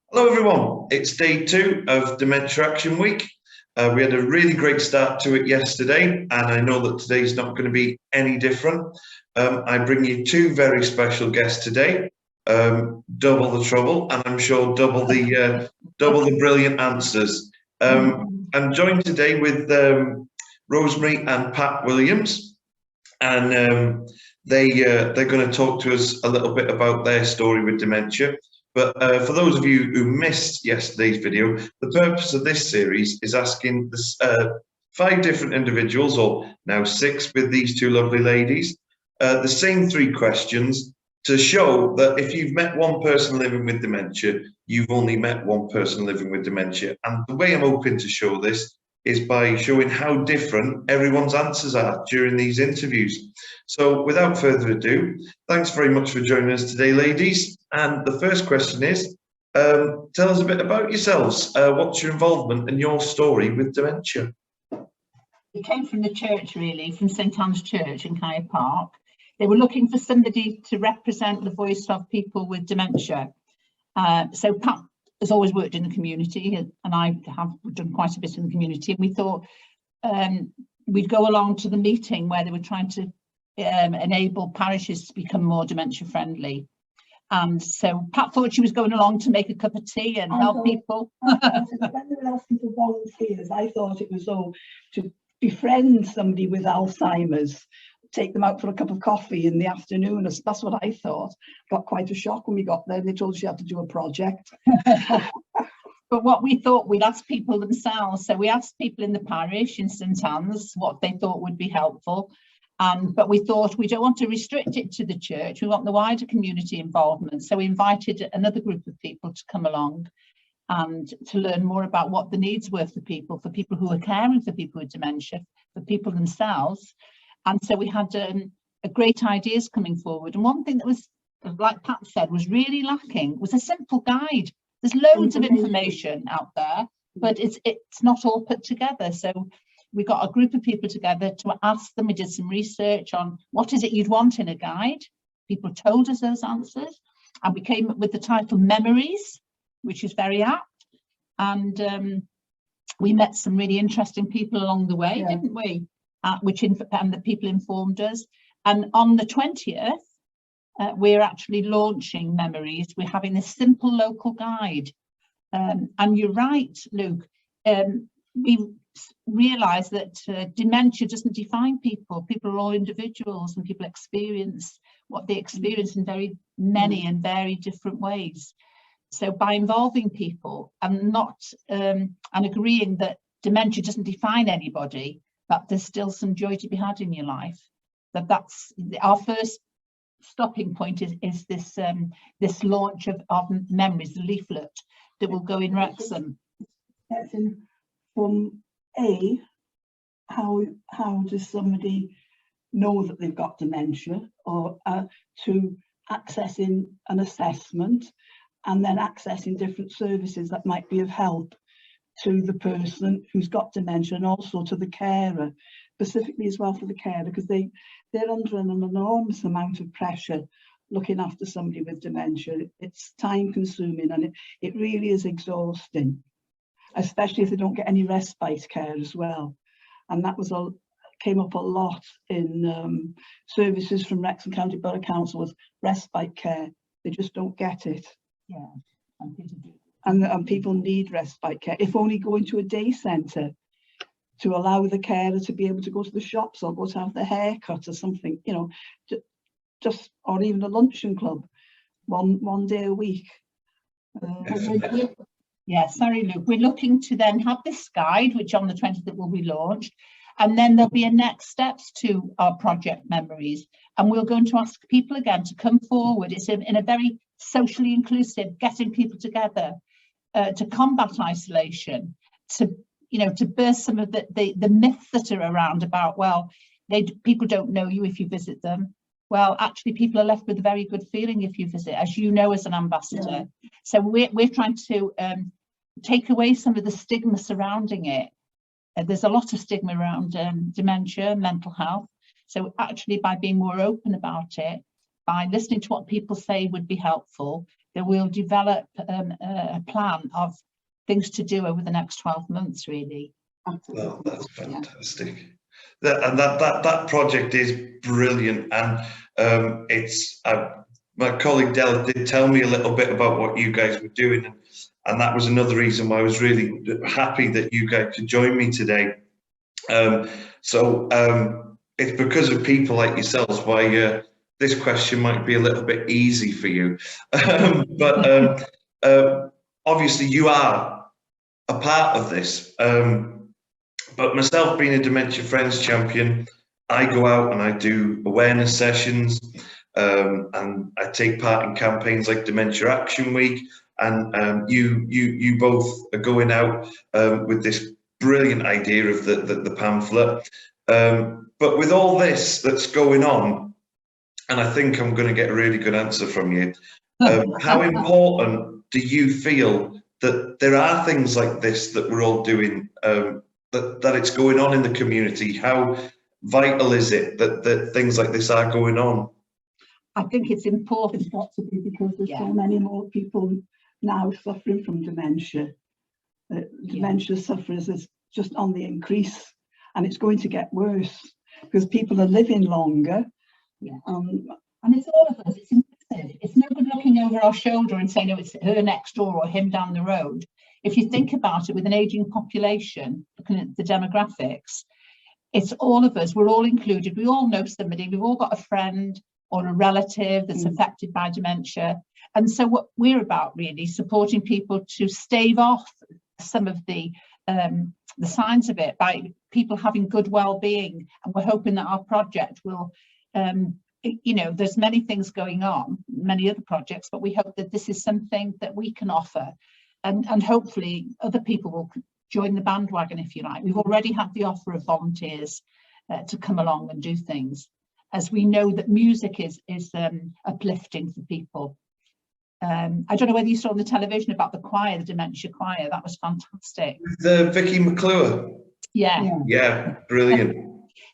Hello everyone, it's day 2 of Dementia Action Week. We had a really great start to it yesterday, and I know that today's not going to be any different. I bring you 2 very special guests today, double the trouble, and I'm sure double the brilliant answers. I'm joined today with Rosemarie and Pat Williams, and they're going to talk to us a little bit about their story with dementia. But for those of you who missed yesterday's video, the purpose of this series is asking 5 different individuals, or now 6 with these 2 lovely ladies, the same 3 questions to show that if you've met one person living with dementia, you've only met one person living with dementia. And the way I'm hoping to show this is by showing how different everyone's answers are during these interviews. So without further ado, thanks very much for joining us today, ladies. And the first question is, tell us a bit about yourselves. What's your involvement and your story with dementia? We came from the church, really, from St Anne's Church in Kaya Park. They were looking for somebody to represent the voice of people with dementia. So Pat has always worked in the community, and I have done quite a bit in the community. And we thought we'd go along to the meeting where they were trying to enable parishes to become more dementia friendly. And so Pat thought she was going along to make a cup of tea and help people. When they were asking for volunteers, I thought it was to befriend somebody with Alzheimer's, take them out for a cup of coffee in the afternoon. That's what I thought. Got quite a shock when we got there. They told us she had to do a project. But what we thought, we'd ask people themselves. So we asked people in the parish in St Anne's what they thought would be helpful. But we thought we don't want to restrict it to the church. We want the wider community involvement. So we invited another group of people to come along and to learn more about what the needs were for people who are caring for people with dementia, for people themselves. And so we had great ideas coming forward. And one thing that was, like Pat said, was really lacking was a simple guide. There's loads of information out there, but it's not all put together. So we got a group of people together to ask them. We did some research on what is it you'd want in a guide. People told us those answers, and we came up with the title Memories, which is very apt. And we met some really interesting people along the way, didn't we? And the people informed us. And on the 20th, we're actually launching Memories. We're having this simple local guide. And you're right, Luke. We realise that dementia doesn't define people. People are all individuals, and people experience what they experience in very many and very different ways. So by involving people and and agreeing that dementia doesn't define anybody, that there's still some joy to be had in your life, that's our first stopping point is this launch of Memories, the leaflet that will go in Wrexham. That's from how does somebody know that they've got dementia, or to accessing an assessment, and then accessing different services that might be of help to the person who's got dementia, and also to the carer, specifically as well for the carer, because they're under an enormous amount of pressure looking after somebody with dementia. It's time consuming, and it really is exhausting, especially if they don't get any respite care as well. And that came up a lot in services from Wrexham County Borough Council, was respite care. They just don't get it. Yeah, and people do. And people need respite care, if only going to a day centre to allow the carer to be able to go to the shops or go to have their hair cut or something, you know, just, or even a luncheon club one day a week. Yeah, sorry, Luke. We're looking to then have this guide, which on the 20th will be launched, and then there'll be a next steps to our project Memories, and we're going to ask people again to come forward. It's in a very socially inclusive, getting people together to combat isolation, to burst some of the myths that are around about, well, people don't know you if you visit them. Well, actually, people are left with a very good feeling if you visit, as you know, as an ambassador. Yeah. So we're trying to take away some of the stigma surrounding it. There's a lot of stigma around dementia, mental health. So actually, by being more open about it, by listening to what people say would be helpful, that we'll develop a plan of things to do over the next 12 months, really. Well, that's fantastic. That project is brilliant, and it's my colleague Del did tell me a little bit about what you guys were doing, and that was another reason why I was really happy that you guys could join me today. It's because of people like yourselves why this question might be a little bit easy for you, but obviously you are a part of this. But myself being a Dementia Friends champion, I go out and I do awareness sessions, and I take part in campaigns like Dementia Action Week, and you both are going out with this brilliant idea of the pamphlet. But with all this that's going on, and I think I'm going to get a really good answer from you, how important do you feel that there are things like this that we're all doing, that it's going on in the community? How vital is it that things like this are going on? I think it's important. It's got to be, because there's so many more people now suffering from dementia. Dementia sufferers is just on the increase, and it's going to get worse because people are living longer. And it's all of us. It's impressive. It's no good looking over our shoulder and saying, no, it's her next door or him down the road. If you think about it, with an aging population, looking at the demographics, it's all of us. We're all included. We all know somebody. We've all got a friend or a relative that's affected by dementia. And so what we're about, really, supporting people to stave off some of the signs of it by people having good well-being. And we're hoping that our project will, there's many things going on, many other projects, but we hope that this is something that we can offer. And hopefully other people will join the bandwagon, if you like. We've already had the offer of volunteers to come along and do things, as we know that music is uplifting for people. I don't know whether you saw on the television about the choir, the dementia choir. That was fantastic. The Vicky McClure. Yeah, brilliant.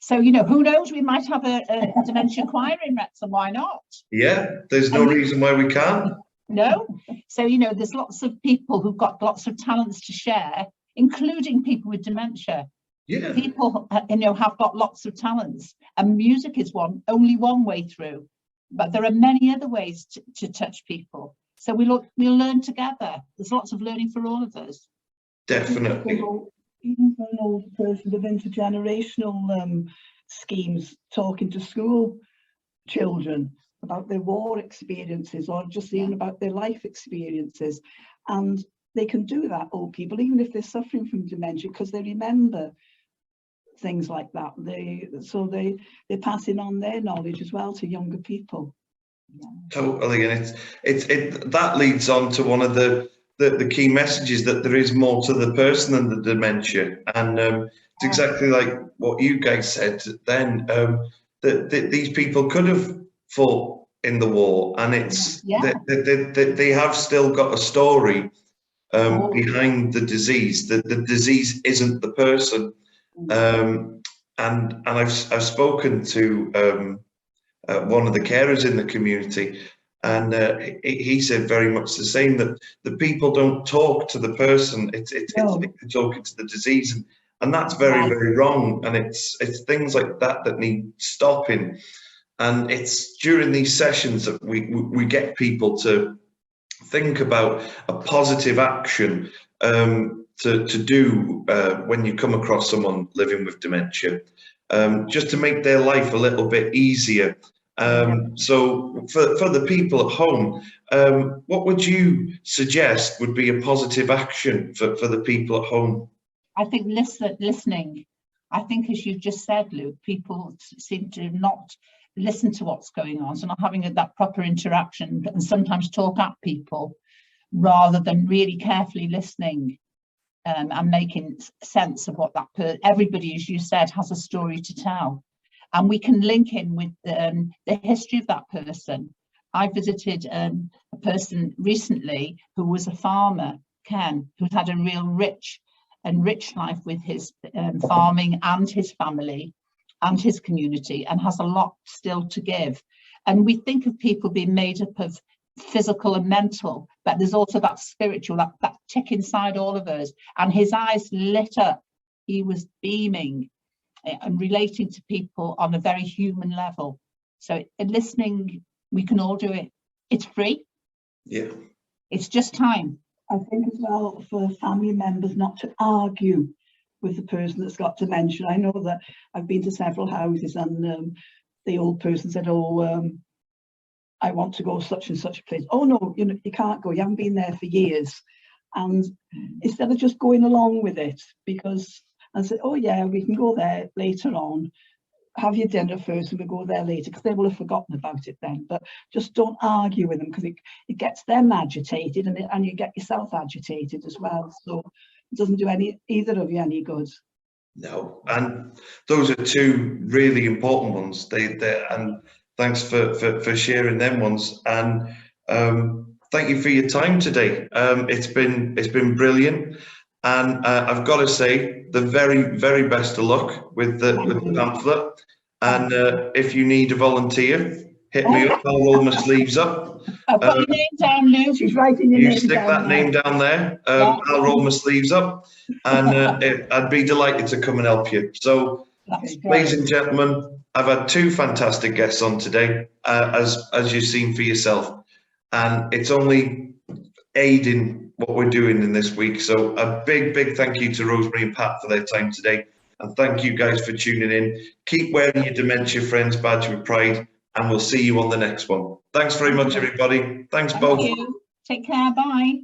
So, who knows, we might have a dementia choir in Wrexham. Why not? Yeah, there's no reason why we can't. No. So, there's lots of people who've got lots of talents to share, including people with dementia. Yeah. People, have got lots of talents, and music is only one way through. But there are many other ways to touch people. So we'll learn together. There's lots of learning for all of us. Definitely. Even for an older person with intergenerational schemes, talking to school children about their war experiences, or just even about their life experiences. And they can do that, old people, even if they're suffering from dementia, because they remember things like that. They're passing on their knowledge as well to younger people. Totally, and it that leads on to one of the key messages, that there is more to the person than the dementia, and it's exactly like what you guys said then. That these people could have fought in the war, and it's they have still got a story behind the disease. The disease isn't the person. And I've spoken to one of the carers in the community, and he said very much the same, that the people don't talk to the person. It's like they're talking to the disease, and that's very, very wrong. And it's things like that need stopping. And it's during these sessions that we get people to think about a positive action to do when you come across someone living with dementia, just to make their life a little bit easier. So for the people at home, what would you suggest would be a positive action for the people at home? I think listening. I think, as you've just said, Luke, people seem to not listen to what's going on, so not having that proper interaction, and sometimes talk at people rather than really carefully listening and making sense of what everybody, as you said, has a story to tell. And we can link in with the history of that person. I visited a person recently who was a farmer, Ken, who's had a real rich life with his farming and his family and his community, and has a lot still to give. And we think of people being made up of physical and mental, but there's also that spiritual, that tick inside all of us. And his eyes lit up. He was beaming and relating to people on a very human level. So in listening, we can all do it. It's free. Yeah. It's just time. I think as well for family members not to argue with the person that's got dementia. I know that I've been to several houses and the old person said, oh, I want to go such and such a place. Oh no, you know, you can't go, you haven't been there for years. And instead of just going along with it, because I said, oh yeah, we can go there later on, have your dinner first and we'll go there later, because they will have forgotten about it then. But just don't argue with them, because it gets them agitated and you get yourself agitated as well. So it doesn't do either of you any good. No. And those are two really important ones. And thanks for sharing them ones. And thank you for your time today. It's been brilliant. And I've got to say, the very, very best of luck with the pamphlet. And if you need a volunteer, hit me up. I'll roll my sleeves up. I've got your name down, Lou. She's writing your name down. You stick that name down there. I'll roll my sleeves up, and I'd be delighted to come and help you. So, ladies and gentlemen, I've had two fantastic guests on today, as you've seen for yourself, and it's only aiding what we're doing in this week. So a big thank you to Rosemarie and Pat for their time today, and thank you guys for tuning in. Keep wearing your Dementia Friends badge with pride, and we'll see you on the next one. Thanks very much, everybody. Thanks both. Thank you. Take care. Bye.